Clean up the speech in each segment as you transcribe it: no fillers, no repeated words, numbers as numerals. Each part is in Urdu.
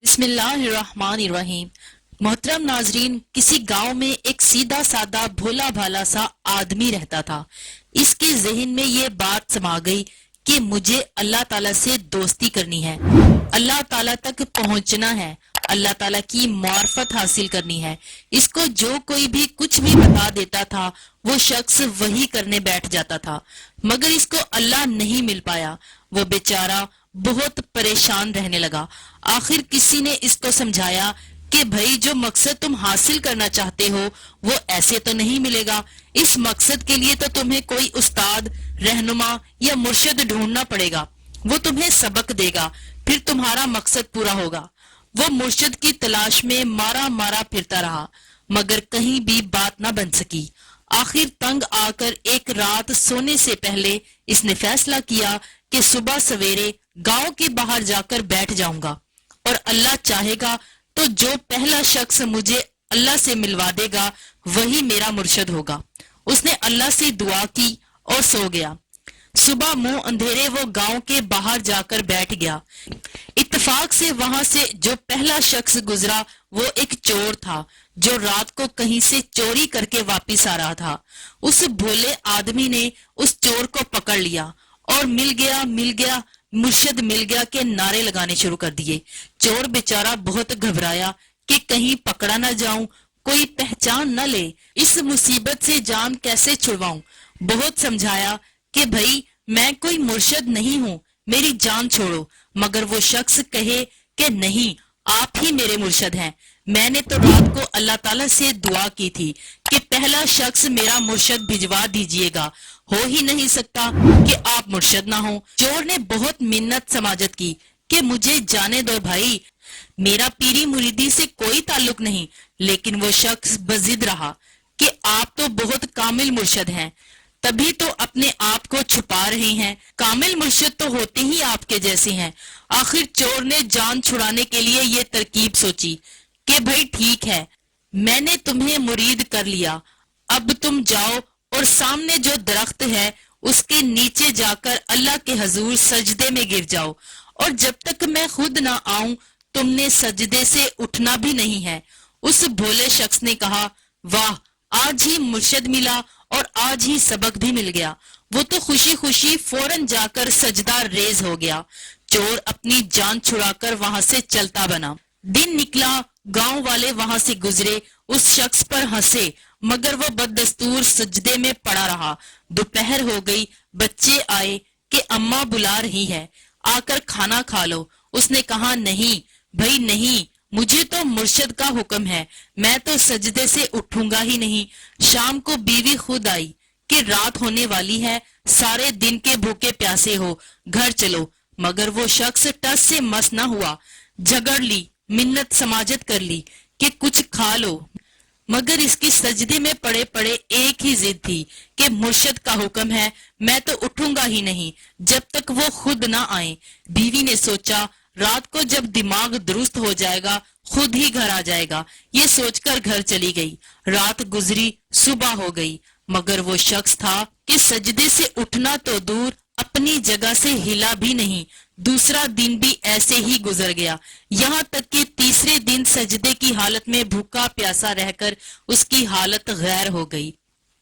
بسم اللہ الرحمن الرحیم۔ محترم ناظرین، کسی گاؤں میں ایک سیدھا سادہ بھولا بھالا سا آدمی رہتا تھا۔ اس کے ذہن میں یہ بات سما گئی کہ مجھے اللہ تعالیٰ سے دوستی کرنی ہے، اللہ تعالیٰ تک پہنچنا ہے، اللہ تعالیٰ کی معرفت حاصل کرنی ہے۔ اس کو جو کوئی بھی کچھ بھی بتا دیتا تھا وہ شخص وہی کرنے بیٹھ جاتا تھا، مگر اس کو اللہ نہیں مل پایا۔ وہ بیچارہ بہت پریشان رہنے لگا۔ آخر کسی نے اس کو سمجھایا کہ بھائی جو مقصد تم حاصل کرنا چاہتے ہو وہ ایسے تو نہیں ملے گا، اس مقصد کے لیے تو تمہیں کوئی استاد، رہنما یا مرشد ڈھونڈنا پڑے گا، وہ تمہیں سبق دے گا، پھر تمہارا مقصد پورا ہوگا۔ وہ مرشد کی تلاش میں مارا مارا پھرتا رہا، مگر کہیں بھی بات نہ بن سکی۔ آخر تنگ آ کر ایک رات سونے سے پہلے اس نے فیصلہ کیا کہ صبح سویرے گاؤں کے باہر جا کر بیٹھ جاؤں گا، اور اللہ چاہے گا تو جو پہلا شخص مجھے اللہ سے ملوا دے گا وہی میرا مرشد ہوگا۔ اس نے اللہ سے دعا کی اور سو گیا۔ صبح منہ اندھیرے وہ گاؤں کے باہر جا کر بیٹھ گیا۔ اتفاق سے وہاں سے جو پہلا شخص گزرا وہ ایک چور تھا جو رات کو کہیں سے چوری کر کے واپس آ رہا تھا۔ اس بھولے آدمی نے اس چور کو پکڑ لیا اور مل گیا مرشد مل گیا کے نعرے لگانے شروع کر دیے۔ چور بیچارہ بہت گھبرایا کہ کہیں پکڑا نہ جاؤں، کوئی پہچان نہ لے، اس مصیبت سے جان کیسے چھڑواؤں۔ بہت سمجھایا کہ بھائی میں کوئی مرشد نہیں ہوں، میری جان چھوڑو، مگر وہ شخص کہے کہ نہیں، آپ ہی میرے مرشد ہیں۔ میں نے تو رات کو اللہ تعالیٰ سے دعا کی تھی کہ پہلا شخص میرا مرشد بھجوا دیجئے گا، ہو ہی نہیں سکتا کہ آپ مرشد نہ ہوں۔ چور نے بہت منت سماجت کی کہ مجھے جانے دو بھائی، میرا پیری مریدی سے کوئی تعلق نہیں، لیکن وہ شخص بضد رہا کہ آپ تو بہت کامل مرشد ہیں، تبھی تو اپنے آپ کو چھپا رہے ہیں، کامل مرشد تو ہوتے ہی آپ کے جیسے ہیں۔ آخر چور نے جان چھڑانے کے لیے یہ ترکیب سوچی کہ بھائی ٹھیک ہے، میں نے تمہیں مرید کر لیا، اب تم جاؤ اور سامنے جو درخت ہے اس کے نیچے جا کر اللہ کے حضور سجدے میں گر جاؤ، اور جب تک میں خود نہ آؤں تم نے سجدے سے اٹھنا بھی نہیں ہے۔ اس بھولے شخص نے کہا، واہ، آج ہی مرشد ملا اور آج ہی سبق بھی مل گیا۔ وہ تو خوشی خوشی فوراً جا کر سجدہ ریز ہو گیا۔ چور اپنی جان چھڑا کر وہاں سے چلتا بنا۔ دن نکلا، گاؤں والے وہاں سے گزرے، اس شخص پر ہنسے، مگر وہ بددستور سجدے میں پڑا رہا۔ دوپہر ہو گئی، بچے آئے کہ اماں بلا رہی ہے، آ کر کھانا کھا لو۔ اس نے کہا، نہیں بھائی نہیں، مجھے تو مرشد کا حکم ہے، میں تو سجدے سے اٹھوں گا ہی نہیں۔ شام کو بیوی خود آئی کہ رات ہونے والی ہے، سارے دن کے بھوکے پیاسے ہو، گھر چلو، مگر وہ شخص ٹس سے مس نہ ہوا۔ جھگڑ لی، منت سماجت کر لی کہ کچھ کھا لو، مگر اس کی سجدے میں پڑے پڑے ایک ہی ضد تھی کہ مرشد کا حکم ہے، میں تو اٹھوں گا ہی نہیں جب تک وہ خود نہ آئیں۔ بیوی نے سوچا رات کو جب دماغ درست ہو جائے گا خود ہی گھر آ جائے گا، یہ سوچ کر گھر چلی گئی۔ رات گزری، صبح ہو گئی، مگر وہ شخص تھا کہ سجدے سے اٹھنا تو دور، اپنی جگہ سے ہلا بھی نہیں۔ دوسرا دن بھی ایسے ہی گزر گیا، یہاں تک کہ تیسرے دن سجدے کی حالت میں بھوکا پیاسا رہ کر اس کی حالت غیر ہو گئی۔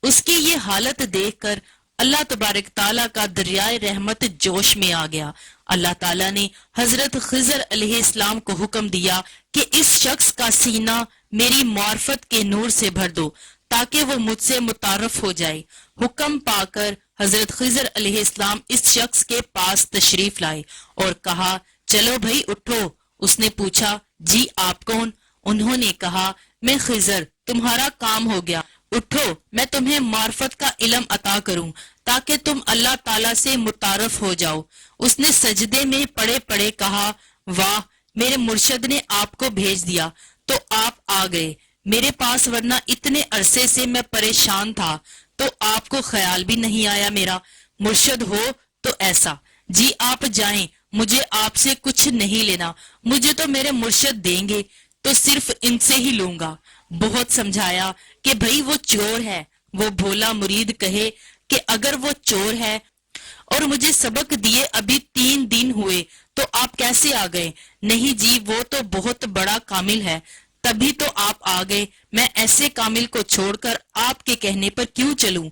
اس کی یہ حالت دیکھ کر اللہ تبارک تعالیٰ کا دریائے رحمت جوش میں آ گیا۔ اللہ تعالیٰ نے حضرت خضر علیہ السلام کو حکم دیا کہ اس شخص کا سینہ میری معرفت کے نور سے بھر دو تاکہ وہ مجھ سے متعارف ہو جائے۔ حکم پا کر حضرت خضر علیہ السلام اس شخص کے پاس تشریف لائے اور کہا، چلو بھائی اٹھو۔ اس نے پوچھا، جی آپ کون؟ انہوں نے کہا، میں خضر، تمہارا کام ہو گیا، اٹھو، میں تمہیں معرفت کا علم عطا کروں تاکہ تم اللہ تعالیٰ سے متعارف ہو جاؤ۔ اس نے سجدے میں پڑے پڑے کہا، واہ، میرے مرشد نے آپ کو بھیج دیا تو آپ آ گئے میرے پاس، ورنہ اتنے عرصے سے میں پریشان تھا تو آپ کو خیال بھی نہیں آیا میرا مرشد ہو تو ایسا۔ جی آپ جائیں، مجھے آپ سے کچھ نہیں لینا، مجھے تو میرے مرشد دیں گے تو صرف ان سے ہی لوں گا۔ بہت سمجھایا کہ بھائی وہ چور ہے۔ وہ بھولا مرید کہے کہ اگر وہ چور ہے اور مجھے سبق دیے ابھی 3 دن ہوئے تو آپ کیسے آ گئے؟ نہیں جی، وہ تو بہت بڑا کامل ہے، تبھی تو آپ آ گئے۔ میں ایسے کامل کو چھوڑ کر آپ کے کہنے پر کیوں چلوں؟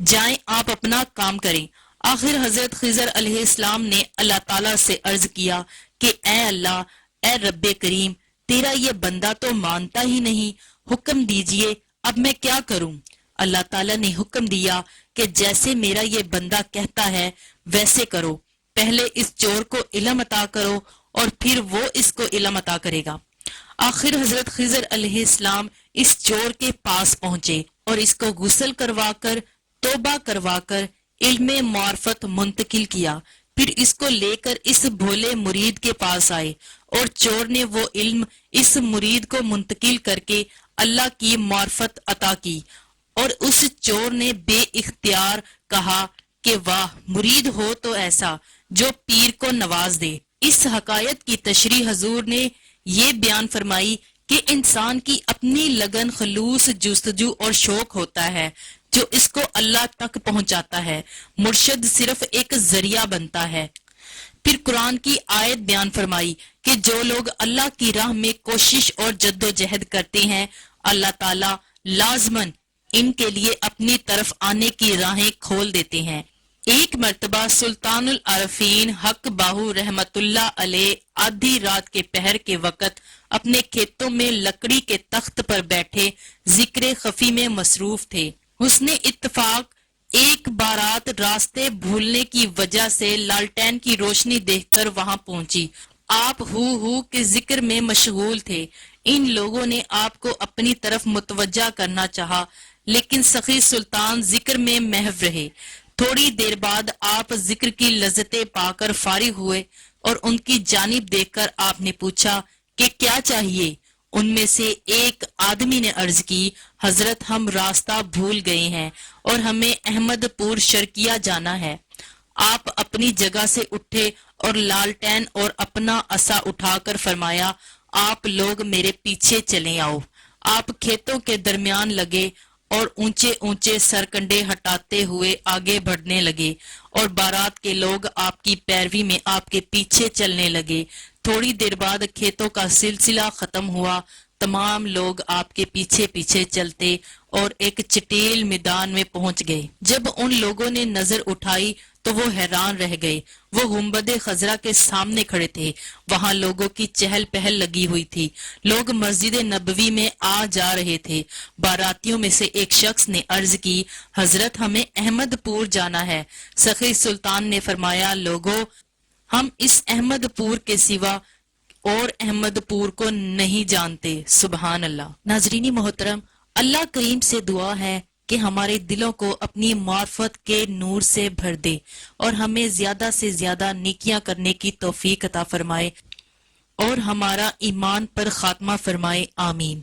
جائیں آپ اپنا کام کریں۔ آخر حضرت خضر علیہ السلام نے اللہ تعالیٰ سے عرض کیا کہ اے اللہ، اے رب کریم، تیرا یہ بندہ تو مانتا ہی نہیں، حکم دیجئے اب میں کیا کروں؟ اللہ تعالیٰ نے حکم دیا کہ جیسے میرا یہ بندہ کہتا ہے ویسے کرو، پہلے اس چور کو علم عطا کرو اور پھر وہ اس کو علم عطا کرے گا۔ آخر حضرت خضر علیہ السلام اس چور کے پاس پہنچے اور اس کو غسل کروا کر توبہ کروا کر علم معرفت منتقل کیا، پھر اس کو لے کر اس بھولے مرید کے پاس آئے اور چور نے وہ علم اس مرید کو منتقل کر کے اللہ کی معرفت عطا کی، اور اس چور نے بے اختیار کہا کہ واہ، مرید ہو تو ایسا جو پیر کو نواز دے۔ اس حکایت کی تشریح حضور نے یہ بیان فرمائی کہ انسان کی اپنی لگن، خلوص، جستجو اور شوق ہوتا ہے جو اس کو اللہ تک پہنچاتا ہے، مرشد صرف ایک ذریعہ بنتا ہے۔ پھر قرآن کی آیت بیان فرمائی کہ جو لوگ اللہ کی راہ میں کوشش اور جد و جہد کرتے ہیں، اللہ تعالیٰ لازماً ان کے لیے اپنی طرف آنے کی راہیں کھول دیتے ہیں۔ ایک مرتبہ سلطان العارفین حق باہو رحمت اللہ علیہ آدھی رات کے پہر کے وقت اپنے کھیتوں میں لکڑی کے تخت پر بیٹھے ذکر خفی میں مصروف تھے۔ حسن اتفاق ایک بارات راستے بھولنے کی وجہ سے لالٹین کی روشنی دیکھ کر وہاں پہنچی۔ آپ ہو کے ذکر میں مشغول تھے۔ ان لوگوں نے آپ کو اپنی طرف متوجہ کرنا چاہا، لیکن سخی سلطان ذکر میں محو رہے۔ تھوڑی دیر بعد آپ ذکر کی لذتیں پا کر فارغ ہوئے اور ان کی جانب دیکھ کر آپ نے پوچھا کہ کیا چاہیے؟ ان میں سے ایک آدمی نے عرض کی، حضرت ہم راستہ بھول گئے ہیں اور ہمیں احمد پور شرقیہ جانا ہے۔ آپ اپنی جگہ سے اٹھے اور لالٹین اور اپنا عصا اٹھا کر فرمایا، آپ لوگ میرے پیچھے چلے آؤ۔ آپ کھیتوں کے درمیان لگے اور اونچے اونچے سرکنڈے ہٹاتے ہوئے آگے بڑھنے لگے اور بارات کے لوگ آپ کی پیروی میں آپ کے پیچھے چلنے لگے۔ تھوڑی دیر بعد کھیتوں کا سلسلہ ختم ہوا، تمام لوگ آپ کے پیچھے پیچھے چلتے اور ایک چٹیل میدان میں پہنچ گئے۔ جب ان لوگوں نے نظر اٹھائی تو وہ حیران رہ گئے۔ وہ گنبد خضرا کے سامنے کھڑے تھے، وہاں لوگوں کی چہل پہل لگی ہوئی تھی، لوگ مسجد نبوی میں آ جا رہے تھے۔ باراتیوں میں سے ایک شخص نے عرض کی، حضرت ہمیں احمد پور جانا ہے۔ سخی سلطان نے فرمایا، لوگوں ہم اس احمد پور کے سوا اور احمد پور کو نہیں جانتے۔ سبحان اللہ۔ ناظرین محترم، اللہ کریم سے دعا ہے کہ ہمارے دلوں کو اپنی معرفت کے نور سے بھر دے اور ہمیں زیادہ سے زیادہ نیکیاں کرنے کی توفیق عطا فرمائے اور ہمارا ایمان پر خاتمہ فرمائے، آمین۔